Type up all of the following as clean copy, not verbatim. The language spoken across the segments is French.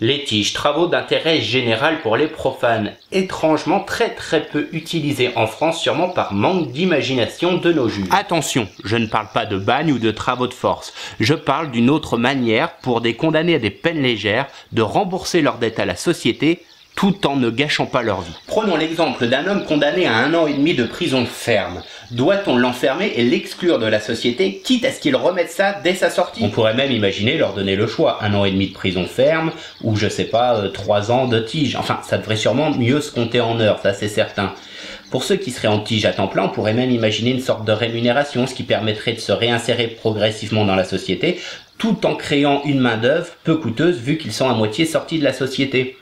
Les tiges, travaux d'intérêt général pour les profanes, étrangement très peu utilisés en France, sûrement par manque d'imagination de nos juges. Attention, je ne parle pas de bagne ou de travaux de force, je parle d'une autre manière pour des condamnés à des peines légères de rembourser leur dette à la société tout en ne gâchant pas leur vie. Prenons l'exemple d'un homme condamné à 1 an et demi de prison ferme. Doit-on l'enfermer et l'exclure de la société, quitte à ce qu'il remette ça dès sa sortie? On pourrait même imaginer leur donner le choix, 1 an et demi de prison ferme, ou je sais pas, 3 ans de tige. Enfin, ça devrait sûrement mieux se compter en heures, ça c'est certain. Pour ceux qui seraient en tige à temps plein, on pourrait même imaginer une sorte de rémunération, ce qui permettrait de se réinsérer progressivement dans la société, tout en créant une main-d'œuvre peu coûteuse vu qu'ils sont à moitié sortis de la société.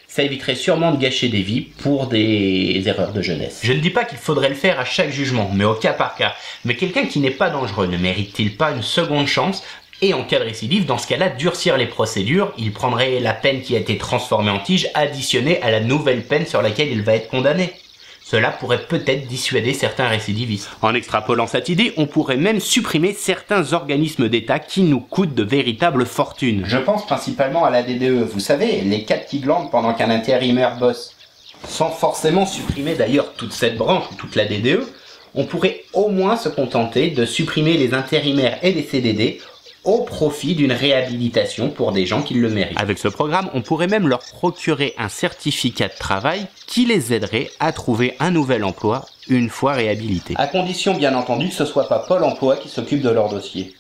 Ça éviterait sûrement de gâcher des vies pour des erreurs de jeunesse. Je ne dis pas qu'il faudrait le faire à chaque jugement, mais au cas par cas. Mais quelqu'un qui n'est pas dangereux ne mérite-t-il pas une seconde chance? Et en cas de récidive, dans ce cas-là, durcir les procédures, il prendrait la peine qui a été transformée en tige, additionnée à la nouvelle peine sur laquelle il va être condamné. Cela pourrait peut-être dissuader certains récidivistes. En extrapolant cette idée, on pourrait même supprimer certains organismes d'État qui nous coûtent de véritables fortunes. Je pense principalement à la DDE, vous savez, les 4 qui glandent pendant qu'un intérimaire bosse. Sans forcément supprimer d'ailleurs toute cette branche ou toute la DDE, on pourrait au moins se contenter de supprimer les intérimaires et les CDD au profit d'une réhabilitation pour des gens qui le méritent. Avec ce programme, on pourrait même leur procurer un certificat de travail qui les aiderait à trouver un nouvel emploi une fois réhabilités. À condition bien entendu que ce soit pas Pôle emploi qui s'occupe de leur dossier.